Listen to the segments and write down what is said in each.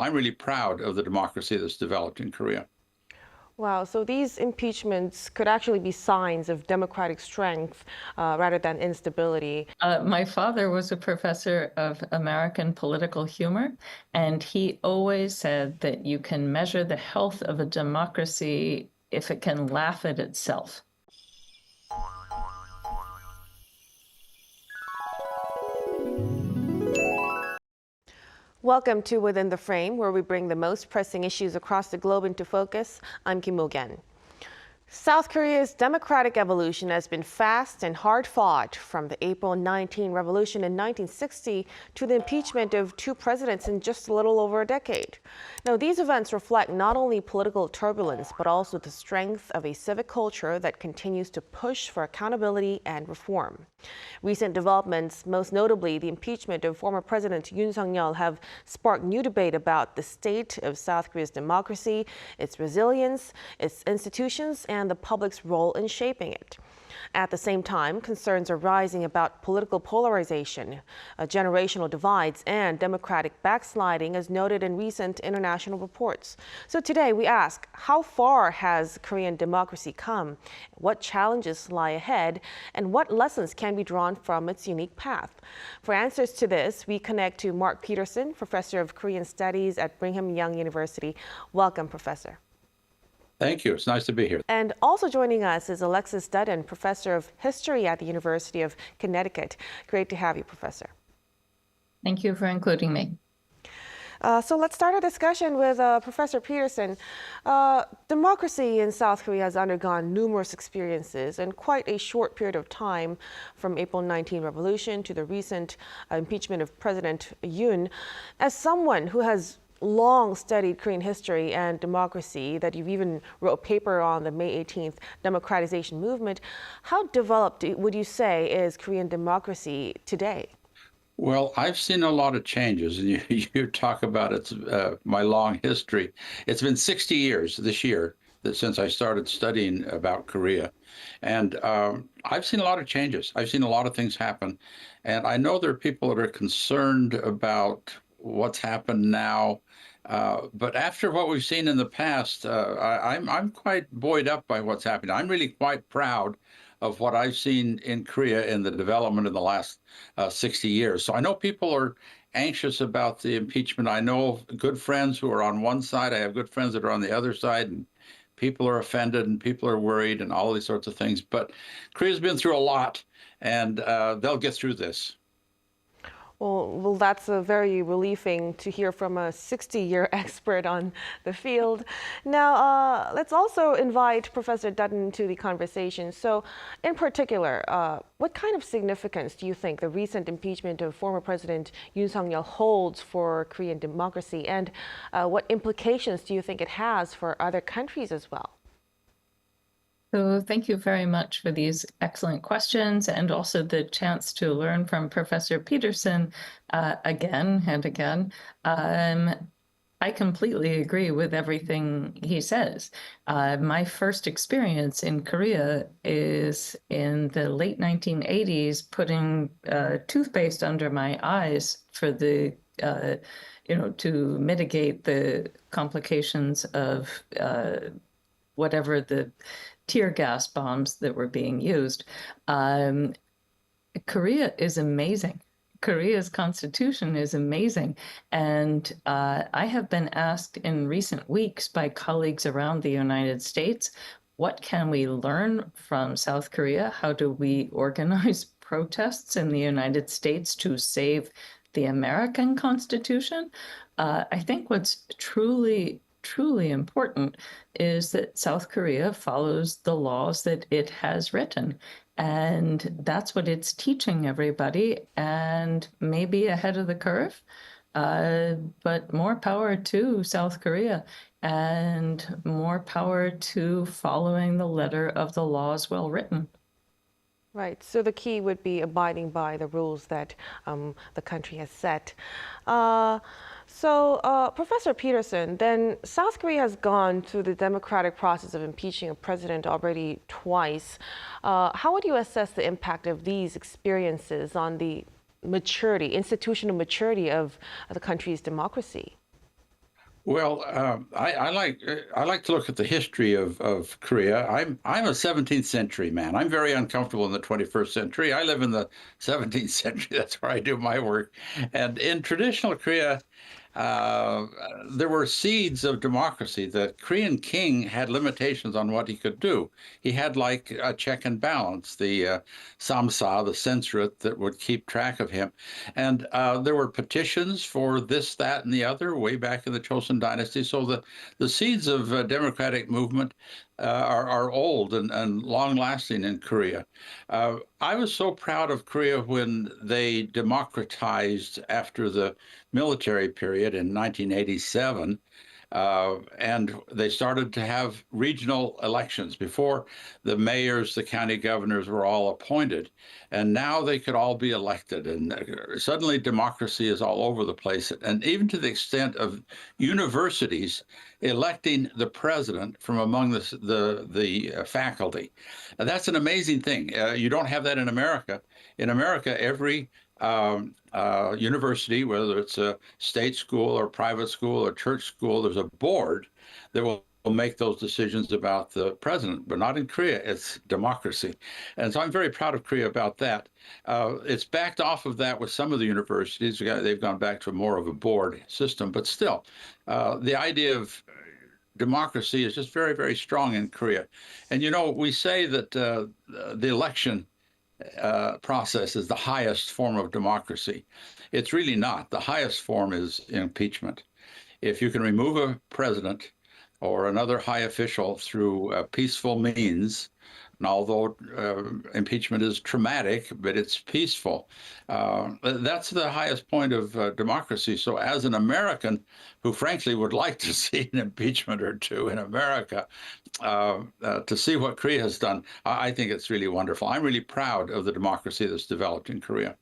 I'm really proud of the democracy that's developed in Korea. Wow, so these impeachments could actually be signs of democratic strength rather than instability. My father was a professor of American political humor, and he always said that you can measure the health of a democracy if it can laugh at itself. Welcome to Within the Frame, where we bring the most pressing issues across the globe into focus. I'm Kim Mo-gen. South Korea's democratic evolution has been fast and hard-fought, from the April 19 revolution in 1960 to the impeachment of two presidents in just a little over a decade. Now, these events reflect not only political turbulence, but also the strength of a civic culture that continues to push for accountability and reform. Recent developments, most notably the impeachment of former President Yoon Suk-yeol, have sparked new debate about the state of South Korea's democracy, its resilience, its institutions, and the public's role in shaping it. At the same time, concerns are rising about political polarization, generational divides, and democratic backsliding, as noted in recent international reports. So today we ask, how far has Korean democracy come? What challenges lie ahead? And what lessons can be drawn from its unique path? For answers to this, we connect to Mark Peterson, Professor of Korean Studies at Brigham Young University. Welcome, Professor. Thank you. It's nice to be here. And also joining us is Alexis Dutton, Professor of History at the University of Connecticut. Great to have you, Professor. Thank you for including me. So let's start our discussion with Professor Peterson. Democracy in South Korea has undergone numerous experiences in quite a short period of time, from April 19 revolution to the recent impeachment of President Yoon. As someone who has long studied Korean history and democracy, that you've even wrote a paper on the May 18th democratization movement, how developed would you say is Korean democracy today? Well, I've seen a lot of changes, and you talk about my long history. It's been 60 years this year since I started studying about Korea. And I've seen a lot of changes. I've seen a lot of things happen. And I know there are people that are concerned about what's happened now. But after what we've seen in the past, I'm quite buoyed up by what's happening. I'm really quite proud of what I've seen in Korea in the development in the last 60 years. So I know people are anxious about the impeachment. I know good friends who are on one side. I have good friends that are on the other side, and people are offended and people are worried and all these sorts of things. But Korea's been through a lot, and they'll get through this. Well, that's very relieving to hear from a 60-year expert on the field. Now, let's also invite Professor Dutton to the conversation. So, in particular, what kind of significance do you think the recent impeachment of former President Yoon Suk-yeol holds for Korean democracy, and what implications do you think it has for other countries as well? So thank you very much for these excellent questions, and also the chance to learn from Professor Peterson again and again. I completely agree with everything he says. My first experience in Korea is in the late 1980s, putting toothpaste under my eyes for the to mitigate the complications of whatever the tear gas bombs that were being used. Korea is amazing. Korea's constitution is amazing. And I have been asked in recent weeks by colleagues around the United States, what can we learn from South Korea? How do we organize protests in the United States to save the American Constitution? I think what's truly important is that South Korea follows the laws that it has written. And that's what it's teaching everybody, and maybe ahead of the curve. But more power to South Korea, and more power to following the letter of the laws well written. Right. So the key would be abiding by the rules that the country has set. Professor Peterson, then South Korea has gone through the democratic process of impeaching a president already twice. How would you assess the impact of these experiences on the institutional maturity of the country's democracy? Well, I like to look at the history of Korea. I'm a 17th century man. I'm very uncomfortable in the 21st century. I live in the 17th century. That's where I do my work. And in traditional Korea, uh, there were seeds of democracy. The Korean king had limitations on what he could do. He had like a check and balance, the samsa, the censorate that would keep track of him. And there were petitions for this, that, and the other way back in the Joseon dynasty. So the seeds of democratic movement are old and long lasting in Korea. I was so proud of Korea when they democratized after the military period in 1987. And they started to have regional elections. Before, the mayors, the county governors were all appointed, and now they could all be elected. And suddenly democracy is all over the place, and even to the extent of universities electing the president from among the faculty. And that's an amazing thing. You don't have that in America. In America, every university, whether it's a state school or private school or church school, there's a board that will make those decisions about the president, but not in Korea. It's democracy. And so I'm very proud of Korea about that. It's backed off of that with some of the universities. They've gone back to more of a board system, but still, the idea of democracy is just very, very strong in Korea. And, you know, we say that the election process is the highest form of democracy. It's really not. The highest form is impeachment. If you can remove a president or another high official through peaceful means, and although impeachment is traumatic, but it's peaceful, that's the highest point of democracy. So as an American who frankly would like to see an impeachment or two in America, to see what Korea has done, I think it's really wonderful. I'm really proud of the democracy that's developed in Korea.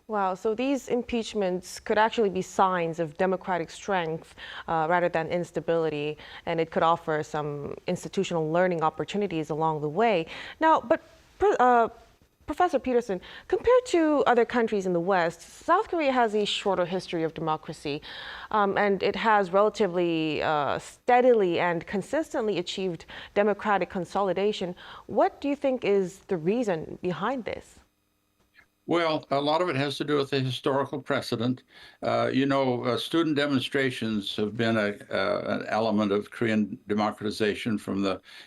Wow, so these impeachments could actually be signs of democratic strength rather than instability, and it could offer some institutional learning opportunities along the way. Now, but Professor Peterson, compared to other countries in the West, South Korea has a shorter history of democracy, and it has relatively steadily and consistently achieved democratic consolidation. What do you think is the reason behind this? Well, a lot of it has to do with the historical precedent. Student demonstrations have been an element of Korean democratization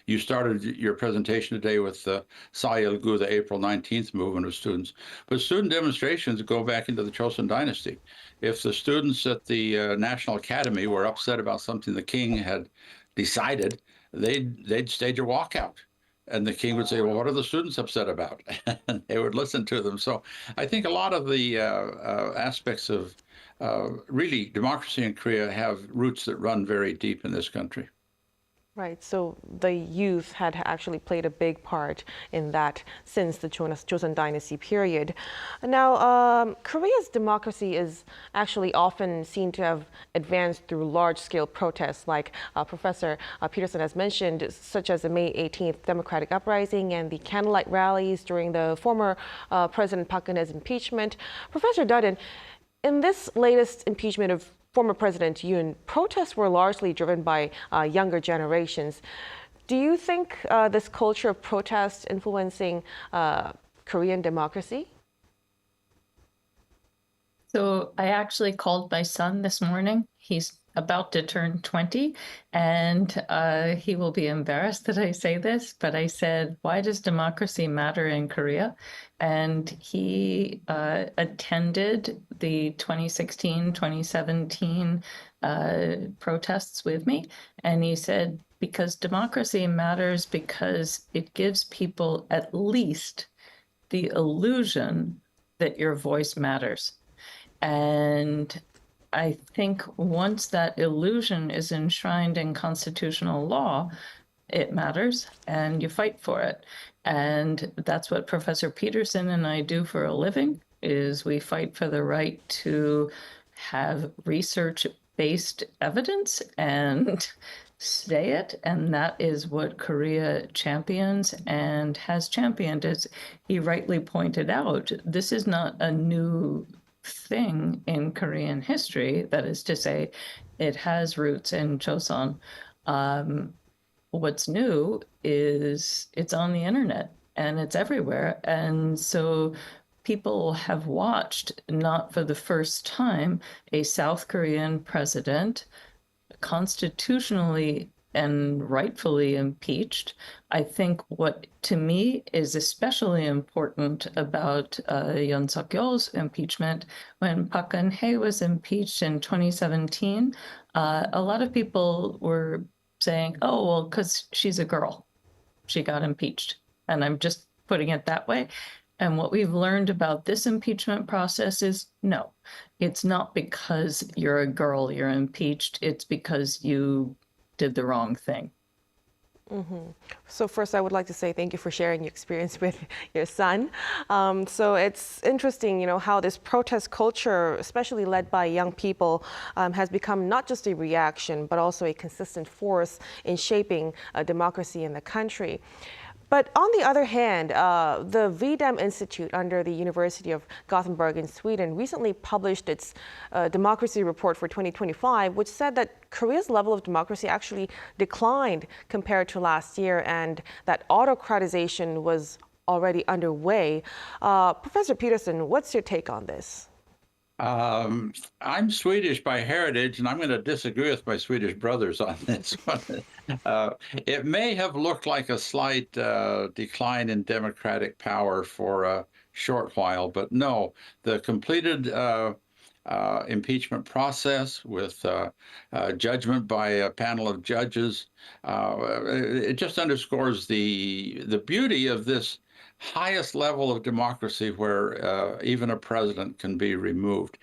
you started your presentation today with the Sayeolgu, the April 19th movement of students. But student demonstrations go back into the Joseon dynasty. If the students at the National Academy were upset about something the king had decided, they'd stage a walkout. And the king would say, well, what are the students upset about? And they would listen to them. So I think a lot of the aspects of really democracy in Korea have roots that run very deep in this country. Right, so the youth had actually played a big part in that since the Joseon Dynasty period. Now, Korea's democracy is actually often seen to have advanced through large-scale protests, like Professor Peterson has mentioned, such as the May 18th Democratic Uprising and the candlelight rallies during the former President Park Geun-hye's impeachment. Professor Dudden, in this latest impeachment of former President Yoon, protests were largely driven by younger generations. Do you think this culture of protest influencing Korean democracy? So I actually called my son this morning. He's about to turn 20, and he will be embarrassed that I say this, but I said, why does democracy matter in Korea? And he attended the 2016, 2017 protests with me, and he said, because democracy matters because it gives people at least the illusion that your voice matters. And I think once that illusion is enshrined in constitutional law, it matters and you fight for it. And that's what Professor Peterson and I do for a living, is we fight for the right to have research-based evidence and say it. And that is what Korea champions and has championed. As he rightly pointed out, this is not a new thing in Korean history. That is to say, it has roots in Joseon. What's new is it's on the internet and it's everywhere. And so people have watched, not for the first time, a South Korean president constitutionally and rightfully impeached. I think what, to me, is especially important about Yoon Suk-yeol's impeachment, when Park Geun-hye was impeached in 2017, a lot of people were saying, oh, well, because she's a girl, she got impeached. And I'm just putting it that way. And what we've learned about this impeachment process is no, it's not because you're a girl you're impeached. It's because you did the wrong thing. So first, I would like to say thank you for sharing your experience with your son. So it's interesting, how this protest culture, especially led by young people, has become not just a reaction, but also a consistent force in shaping democracy in the country. But on the other hand, the V-Dem Institute under the University of Gothenburg in Sweden recently published its democracy report for 2025, which said that Korea's level of democracy actually declined compared to last year and that autocratization was already underway. Professor Peterson, what's your take on this? I'm Swedish by heritage, and I'm going to disagree with my Swedish brothers on this one. It may have looked like a slight decline in democratic power for a short while, but no, the completed impeachment process with judgment by a panel of judges, it just underscores the beauty of this highest level of democracy where even a president can be removed.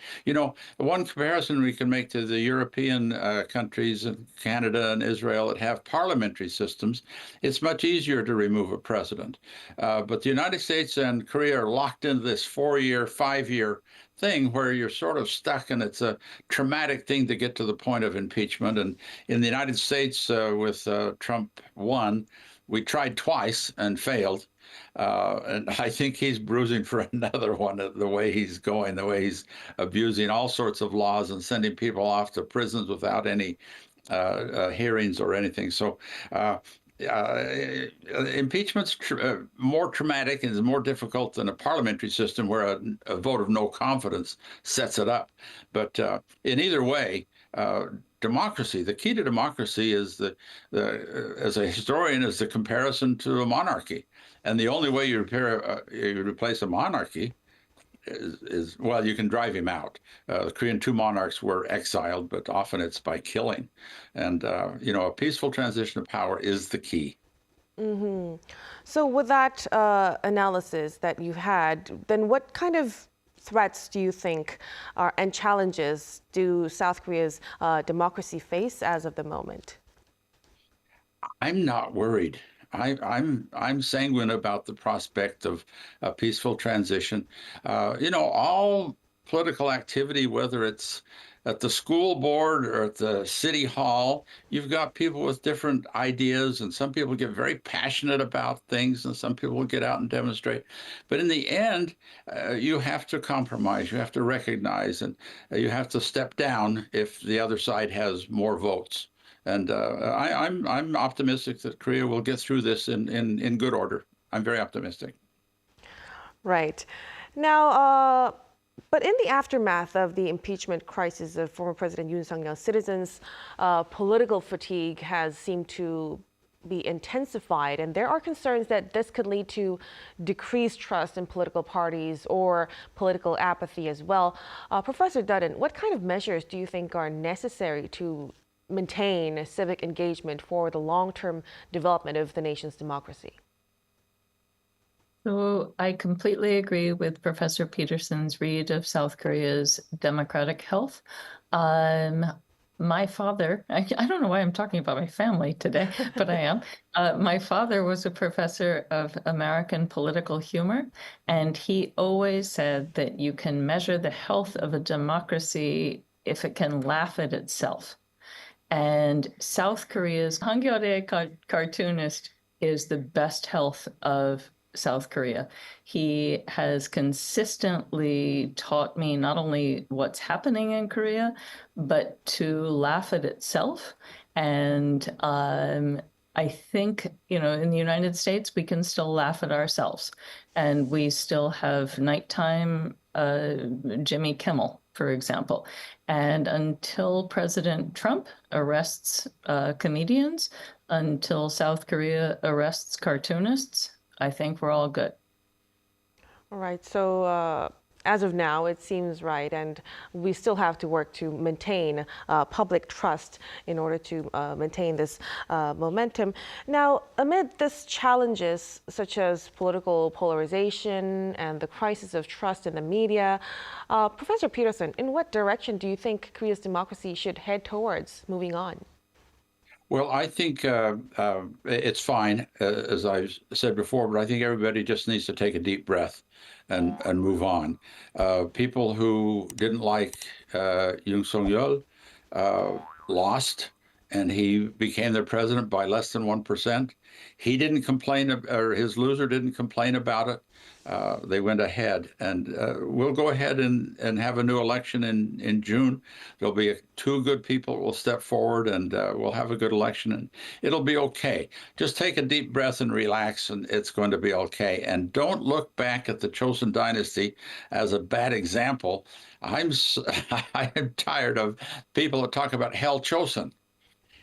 One comparison we can make to the European countries, Canada and Israel, that have parliamentary systems, it's much easier to remove a president. But the United States and Korea are locked into this 4-year, 5-year thing where you're sort of stuck, and it's a traumatic thing to get to the point of impeachment. And in the United States, with Trump won, we tried twice and failed. And I think he's bruising for another one, the way he's going, the way he's abusing all sorts of laws and sending people off to prisons without any hearings or anything. So impeachment's more traumatic and is more difficult than a parliamentary system where a vote of no confidence sets it up. But in either way, democracy, the key to democracy is as a historian, is the comparison to a monarchy. And the only way you replace a monarchy is, well, you can drive him out. The Korean two monarchs were exiled, but often it's by killing. And, a peaceful transition of power is the key. So with that analysis that you had, then what kind of threats do you think and challenges do South Korea's democracy face as of the moment? I'm not worried. I'm sanguine about the prospect of a peaceful transition. All political activity, whether it's at the school board or at the city hall, you've got people with different ideas, and some people get very passionate about things, and some people will get out and demonstrate. But in the end, you have to compromise, you have to recognize, and you have to step down if the other side has more votes. And I'm optimistic that Korea will get through this in good order. I'm very optimistic. Right. Now, but in the aftermath of the impeachment crisis of former President Yoon Suk-yeol, citizens' political fatigue has seemed to be intensified, and there are concerns that this could lead to decreased trust in political parties or political apathy as well. Professor Dutton, what kind of measures do you think are necessary to maintain civic engagement for the long-term development of the nation's democracy? So I completely agree with Professor Peterson's read of South Korea's democratic health. My father, I don't know why I'm talking about my family today, but I am. My father was a professor of American political humor, and he always said that you can measure the health of a democracy if it can laugh at itself. And South Korea's Hangyeoldae cartoonist is the best health of South Korea. He has consistently taught me not only what's happening in Korea, but to laugh at itself. And I think, in the United States, we can still laugh at ourselves. And we still have nighttime Jimmy Kimmel, for example. And until President Trump arrests comedians, until South Korea arrests cartoonists, I think we're all good. All right. So as of now, it seems right, and we still have to work to maintain public trust in order to maintain this momentum. Now, amid these challenges, such as political polarization and the crisis of trust in the media, Professor Peterson, in what direction do you think Korea's democracy should head towards moving on? Well, I think it's fine, as I've said before, but I think everybody just needs to take a deep breath and move on. People who didn't like Yoon Song-yeol lost, and he became their president by less than 1%. He didn't complain, or his loser didn't complain about it. They went ahead, and we'll go ahead and have a new election in June. There'll be two good people will step forward, and we'll have a good election, and it'll be okay. Just take a deep breath and relax, and it's going to be okay. And don't look back at the Chosun dynasty as a bad example. I am tired of people that talk about Hell Chosun.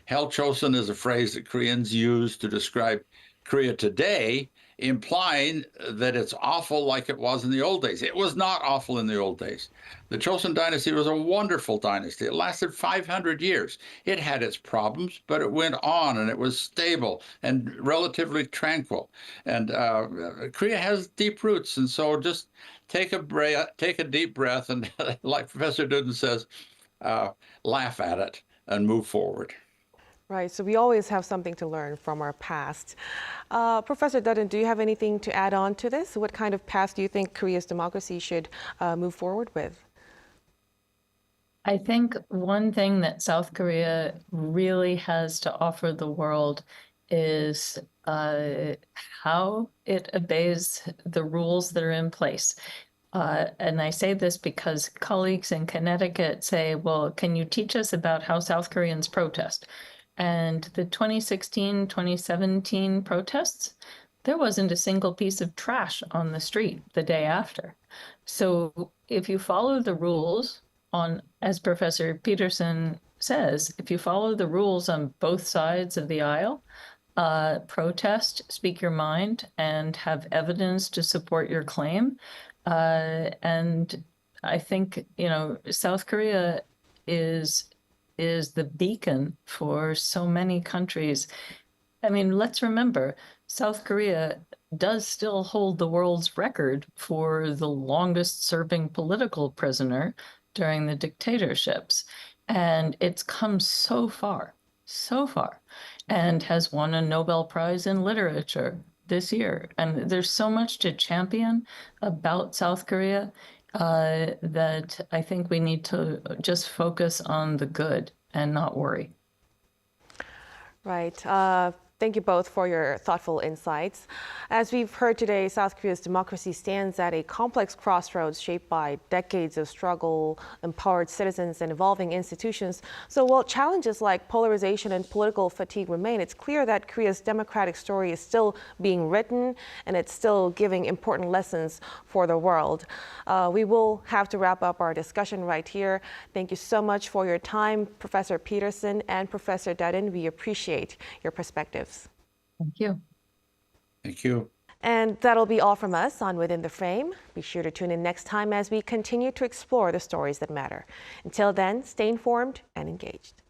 Hell Chosun is a phrase that Koreans use to describe Korea today, implying that it's awful like it was in the old days. It was not awful in the old days. The Chosun dynasty was a wonderful dynasty. It lasted 500 years. It had its problems, but it went on, and it was stable and relatively tranquil. And Korea has deep roots, and so just take a deep breath, and like Professor Duden says, laugh at it and move forward. Right, so we always have something to learn from our past. Professor Duden, do you have anything to add on to this? What kind of path do you think Korea's democracy should move forward with? I think one thing that South Korea really has to offer the world is how it obeys the rules that are in place. And I say this because colleagues in Connecticut say, well, can you teach us about how South Koreans protest? And the 2016, 2017 protests, there wasn't a single piece of trash on the street the day after. So if you follow the rules as Professor Peterson says, if you follow the rules on both sides of the aisle, protest, speak your mind, and have evidence to support your claim. And I think, South Korea is the beacon for so many countries. I mean, let's remember, South Korea does still hold the world's record for the longest serving political prisoner during the dictatorships. And it's come so far, and has won a Nobel Prize in Literature this year. And there's so much to champion about South Korea that I think we need to just focus on the good and not worry. Right. Thank you both for your thoughtful insights. As we've heard today, South Korea's democracy stands at a complex crossroads shaped by decades of struggle, empowered citizens, and evolving institutions. So while challenges like polarization and political fatigue remain, it's clear that Korea's democratic story is still being written, and it's still giving important lessons for the world. We will have to wrap up our discussion right here. Thank you so much for your time, Professor Peterson and Professor Duden. We appreciate your perspectives. Thank you. Thank you. And that'll be all from us on Within the Frame. Be sure to tune in next time as we continue to explore the stories that matter. Until then, stay informed and engaged.